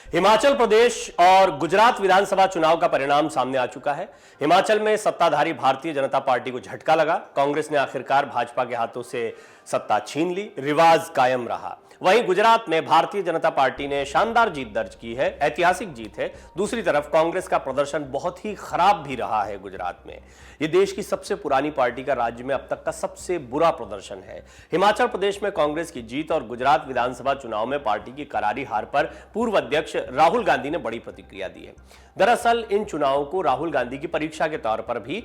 हिमाचल प्रदेश और गुजरात विधानसभा चुनाव का परिणाम सामने आ चुका है। हिमाचल में सत्ताधारी भारतीय जनता पार्टी को झटका लगा। कांग्रेस ने आखिरकार भाजपा के हाथों से सत्ता छीन ली, रिवाज कायम रहा। वहीं गुजरात में भारतीय जनता पार्टी ने शानदार जीत दर्ज की है, ऐतिहासिक जीत है। दूसरी तरफ कांग्रेस का प्रदर्शन बहुत ही खराब भी रहा है। गुजरात में यह देश की सबसे पुरानी पार्टी का राज्य में अब तक का सबसे बुरा प्रदर्शन है। हिमाचल प्रदेश में कांग्रेस की जीत और गुजरात विधानसभा चुनाव में पार्टी की करारी हार पर पूर्व अध्यक्ष राहुल गांधी ने बड़ी प्रतिक्रिया दी है। दरअसल इन चुनावों को राहुल गांधी की परीक्षा के तौर पर भी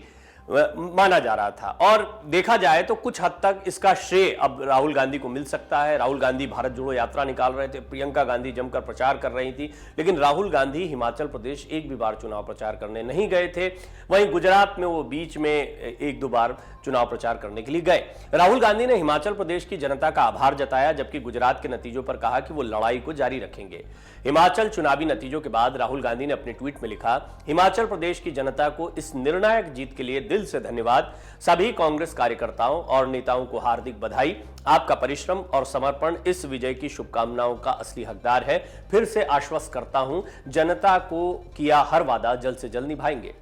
माना जा रहा था और देखा जाए तो कुछ हद तक इसका श्रेय अब राहुल गांधी को मिल सकता है। राहुल गांधी भारत जोड़ो यात्रा निकाल रहे थे, प्रियंका गांधी जमकर प्रचार कर रही थी, लेकिन राहुल गांधी हिमाचल प्रदेश एक भी बार चुनाव प्रचार करने नहीं गए थे। वहीं गुजरात में वो बीच में एक दो बार चुनाव प्रचार करने के लिए गए। राहुल गांधी ने हिमाचल प्रदेश की जनता का आभार जताया, जबकि गुजरात के नतीजों पर कहा कि वो लड़ाई को जारी रखेंगे। हिमाचल चुनावी नतीजों के बाद राहुल गांधी ने अपने ट्वीट में लिखा, हिमाचल प्रदेश की जनता को इस निर्णायक जीत के लिए दिल से धन्यवाद। सभी कांग्रेस कार्यकर्ताओं और नेताओं को हार्दिक बधाई। आपका परिश्रम और समर्पण इस विजय की शुभकामनाओं का असली हकदार है। फिर से आश्वस्त करता हूं, जनता को किया हर वादा जल्द से जल्द निभाएंगे।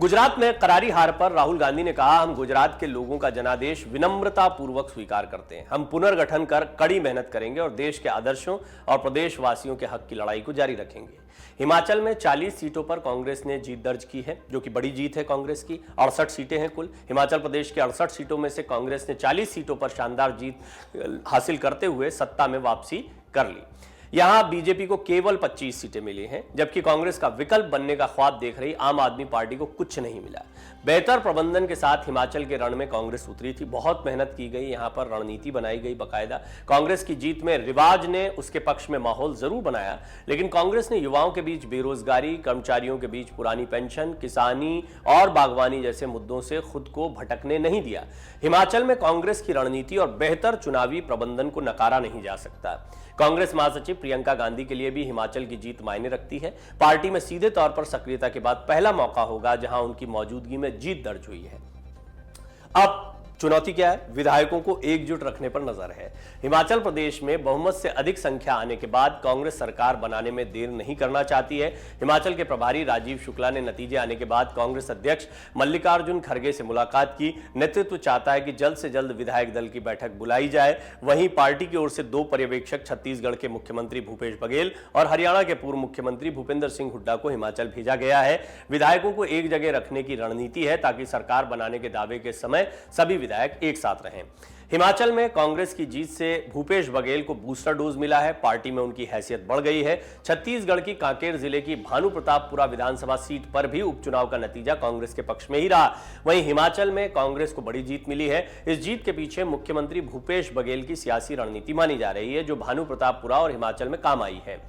गुजरात में करारी हार पर राहुल गांधी ने कहा, हम गुजरात के लोगों का जनादेश विनम्रता पूर्वक स्वीकार करते हैं। हम पुनर्गठन कर कड़ी मेहनत करेंगे और देश के आदर्शों और प्रदेशवासियों के हक की लड़ाई को जारी रखेंगे। हिमाचल में 40 सीटों पर कांग्रेस ने जीत दर्ज की है, जो कि बड़ी जीत है कांग्रेस की। 68 सीटें हैं कुल। हिमाचल प्रदेश के 68 सीटों में से कांग्रेस ने 40 सीटों पर शानदार जीत हासिल करते हुए सत्ता में वापसी कर ली। यहां बीजेपी को केवल 25 सीटें मिली हैं, जबकि कांग्रेस का विकल्प बनने का ख्वाब देख रही आम आदमी पार्टी को कुछ नहीं मिला। बेहतर प्रबंधन के साथ हिमाचल के रण में कांग्रेस उतरी थी। बहुत मेहनत की गई, यहां पर रणनीति बनाई गई बाकायदा। कांग्रेस की जीत में रिवाज ने उसके पक्ष में माहौल जरूर बनाया, लेकिन कांग्रेस ने युवाओं के बीच बेरोजगारी, कर्मचारियों के बीच पुरानी पेंशन, किसानी और बागवानी जैसे मुद्दों से खुद को भटकने नहीं दिया। हिमाचल में कांग्रेस की रणनीति और बेहतर चुनावी प्रबंधन को नकारा नहीं जा सकता। कांग्रेस महासचिव प्रियंका गांधी के लिए भी हिमाचल की जीत मायने रखती है। पार्टी में सीधे तौर पर सक्रियता के बाद पहला मौका होगा जहां उनकी मौजूदगी में जीत दर्ज हुई है। अब चुनौती क्या है? विधायकों को एकजुट रखने पर नजर है। हिमाचल प्रदेश में बहुमत से अधिक संख्या आने के बाद कांग्रेस सरकार बनाने में देर नहीं करना चाहती है। हिमाचल के प्रभारी राजीव शुक्ला ने नतीजे आने के बाद कांग्रेस अध्यक्ष मल्लिकार्जुन खड़गे से मुलाकात की। नेतृत्व चाहता है कि जल्द से जल्द विधायक दल की बैठक बुलाई जाए। वहीं पार्टी की ओर से 2 पर्यवेक्षक छत्तीसगढ़ के मुख्यमंत्री भूपेश बघेल और हरियाणा के पूर्व मुख्यमंत्री भूपेंद्र सिंह हुड्डा को हिमाचल भेजा गया है। विधायकों को एक जगह रखने की रणनीति है ताकि सरकार बनाने के दावे के समय सभी विधायक एक साथ रहें। हिमाचल में कांग्रेस की जीत से भूपेश बघेल को बूस्टर डोज मिला है। पार्टी में उनकी हैसियत बढ़ गई है। छत्तीसगढ़ की कांकेर जिले की भानु प्रतापपुरा विधानसभा सीट पर भी उपचुनाव का नतीजा कांग्रेस के पक्ष में ही रहा। वहीं हिमाचल में कांग्रेस को बड़ी जीत मिली है। इस जीत के पीछे मुख्यमंत्री भूपेश बघेल की सियासी रणनीति मानी जा रही है, जो भानु प्रतापपुरा और हिमाचल में काम आई है।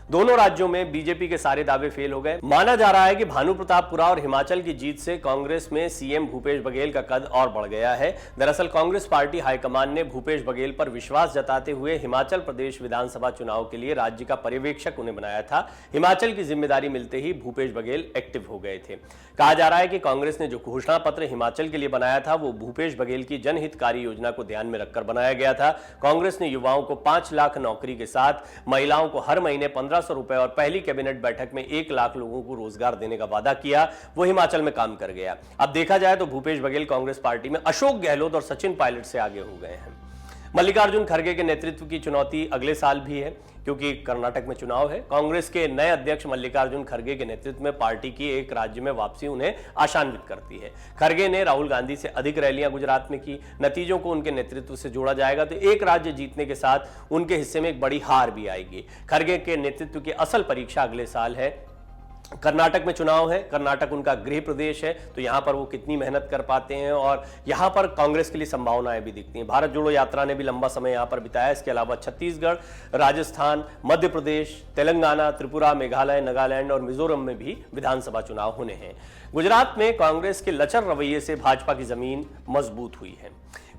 दोनों राज्यों में बीजेपी के सारे दावे फेल हो गए। माना जा रहा है कि भानु प्रतापपुरा और हिमाचल की जीत से कांग्रेस में सीएम भूपेश बघेल का कद और बढ़ गया है। दरअसल कांग्रेस पार्टी हाईकमान ने भूपेश बघेल पर विश्वास जताते हुए हिमाचल प्रदेश विधानसभा चुनाव के लिए राज्य का पर्यवेक्षक उन्हें बनाया था। हिमाचल की जिम्मेदारी मिलते ही भूपेश बघेल एक्टिव हो गए थे। कहा जा रहा है कि कांग्रेस ने जो घोषणा पत्र हिमाचल के लिए बनाया था, वो भूपेश बघेल की जनहितकारी योजना को ध्यान में रखकर बनाया गया था। कांग्रेस ने युवाओं को 5 लाख नौकरी के साथ महिलाओं को हर महीने 1500 रुपए और पहली कैबिनेट बैठक में 1 लाख लोगों को रोजगार देने का वादा किया। वो हिमाचल में काम कर गया। अब देखा जाए तो भूपेश बघेल कांग्रेस पार्टी में अशोक गहलोत और सचिन पायलट से आगे हो गए हैं। मल्लिकार्जुन खड़गे के नेतृत्व की चुनौती अगले साल भी है, क्योंकि कर्नाटक में चुनाव है। कांग्रेस के नए अध्यक्ष मल्लिकार्जुन खड़गे के नेतृत्व में पार्टी की एक राज्य में वापसी उन्हें आशान्वित करती है। खड़गे ने राहुल गांधी से अधिक रैलियां गुजरात में की। नतीजों को उनके नेतृत्व से जोड़ा जाएगा तो एक राज्य जीतने के साथ उनके हिस्से में एक बड़ी हार भी आएगी। खड़गे के नेतृत्व की असल परीक्षा अगले साल है। कर्नाटक में चुनाव है। कर्नाटक उनका गृह प्रदेश है, तो यहां पर वो कितनी मेहनत कर पाते हैं, और यहां पर कांग्रेस के लिए संभावनाएं भी दिखती हैं। भारत जोड़ो यात्रा ने भी लंबा समय यहां पर बिताया। इसके अलावा छत्तीसगढ़, राजस्थान, मध्य प्रदेश, तेलंगाना, त्रिपुरा, मेघालय, नागालैंड और मिजोरम में भी विधानसभा चुनाव होने हैं। गुजरात में कांग्रेस के लचर रवैये से भाजपा की जमीन मजबूत हुई है।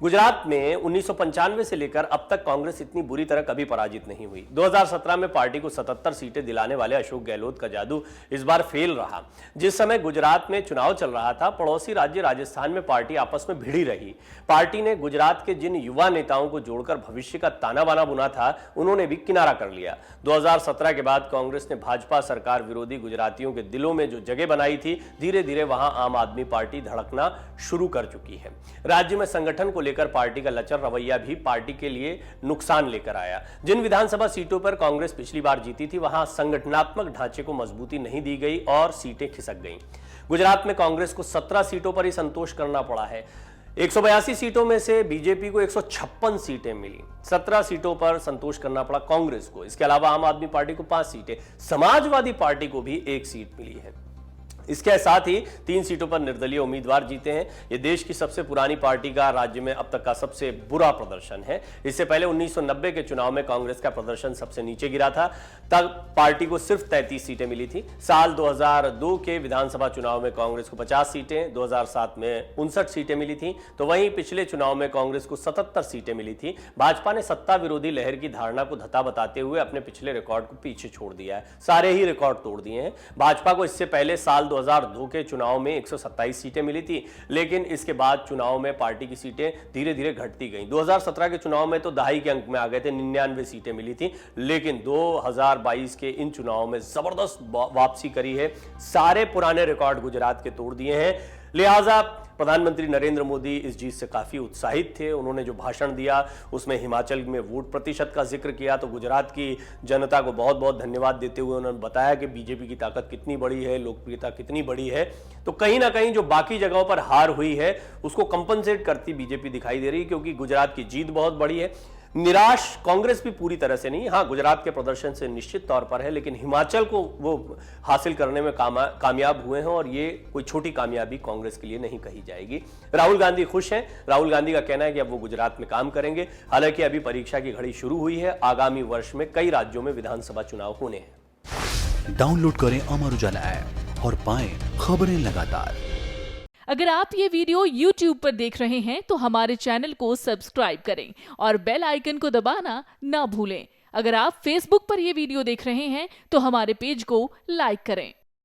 गुजरात में 1995 से लेकर अब तक कांग्रेस इतनी बुरी तरह कभी पराजित नहीं हुई। 2017 में पार्टी को 77 सीटें दिलाने वाले अशोक गहलोत का जादू इस बार फेल रहा। जिस समय गुजरात में चुनाव चल रहा था, पड़ोसी राज्य राजस्थान में पार्टी आपस में भिड़ी रही। पार्टी ने गुजरात के जिन युवा नेताओं को जोड़कर भविष्य का ताना बाना बुना था, उन्होंने भी किनारा कर लिया। 2017 के बाद कांग्रेस ने भाजपा सरकार विरोधी गुजरातियों के दिलों में जो जगह बनाई थी, धीरे धीरे वहां आम आदमी पार्टी धड़कना शुरू कर चुकी है। राज्य में संगठन को लेकर पार्टी का लचर रवैया भी पार्टी के लिए नुकसान लेकर आया। जिन विधानसभा सीटों पर कांग्रेस पिछली बार जीती थी, वहां संगठनात्मक ढांचे को मजबूती नहीं दी गई और सीटें खिसक गईं। गुजरात में कांग्रेस को 17 सीटों पर ही संतोष करना पड़ा है। 182 सीटों में से बीजेपी को 156 सीटें मिली। 17 सीटों पर संतोष करना पड़ा कांग्रेस को। इसके अलावा आम आदमी पार्टी को 5 सीटें, समाजवादी पार्टी को भी 1 सीट मिली है। इसके साथ ही 3 सीटों पर निर्दलीय उम्मीदवार जीते हैं। यह देश की सबसे पुरानी पार्टी का राज्य में अब तक का सबसे बुरा प्रदर्शन है। इससे पहले 1990 के चुनाव में कांग्रेस का प्रदर्शन सबसे नीचे गिरा था, तब पार्टी को सिर्फ 33 सीटें मिली थी। साल 2002 के विधानसभा चुनाव में कांग्रेस को 50 सीटें, 2007 में 59 सीटें मिली थी। तो वहीं पिछले चुनाव में कांग्रेस को 77 सीटें मिली थी। भाजपा ने सत्ता विरोधी लहर की धारणा को धत्ता बताते हुए अपने पिछले रिकॉर्ड को पीछे छोड़ दिया है। सारे ही रिकॉर्ड तोड़ दिए हैं। भाजपा को इससे पहले साल 2002 के चुनाव में 127 सीटें मिली थी, लेकिन इसके बाद चुनाव में पार्टी की सीटें धीरे धीरे घटती गईं। 2017 के चुनाव में तो दहाई के अंक में आ गए थे, 99 सीटें मिली थी, लेकिन 2022 के इन चुनावों में जबरदस्त वापसी करी है। सारे पुराने रिकॉर्ड गुजरात के तोड़ दिए हैं। लिहाजा प्रधानमंत्री नरेंद्र मोदी इस जीत से काफी उत्साहित थे। उन्होंने जो भाषण दिया उसमें हिमाचल में वोट प्रतिशत का जिक्र किया, तो गुजरात की जनता को बहुत बहुत धन्यवाद देते हुए उन्होंने बताया कि बीजेपी की ताकत कितनी बड़ी है, लोकप्रियता कितनी बड़ी है। तो कहीं ना कहीं जो बाकी जगहों पर हार हुई है उसको कंपनसेट करती बीजेपी दिखाई दे रही है, क्योंकि गुजरात की जीत बहुत बड़ी है। निराश कांग्रेस भी पूरी तरह से नहीं, हाँ गुजरात के प्रदर्शन से निश्चित तौर पर है, लेकिन हिमाचल को वो हासिल करने में कामयाब हुए हैं और ये कोई छोटी कामयाबी कांग्रेस के लिए नहीं कही जाएगी। राहुल गांधी खुश हैं। राहुल गांधी का कहना है कि अब वो गुजरात में काम करेंगे। हालांकि अभी परीक्षा की घड़ी शुरू हुई है। आगामी वर्ष में कई राज्यों में विधानसभा चुनाव होने हैं। डाउनलोड करें अमर उजाला ऐप और पाएं खबरें लगातार। अगर आप ये वीडियो YouTube पर देख रहे हैं तो हमारे चैनल को सब्सक्राइब करें और बेल आइकन को दबाना ना भूलें। अगर आप Facebook पर ये वीडियो देख रहे हैं तो हमारे पेज को लाइक करें।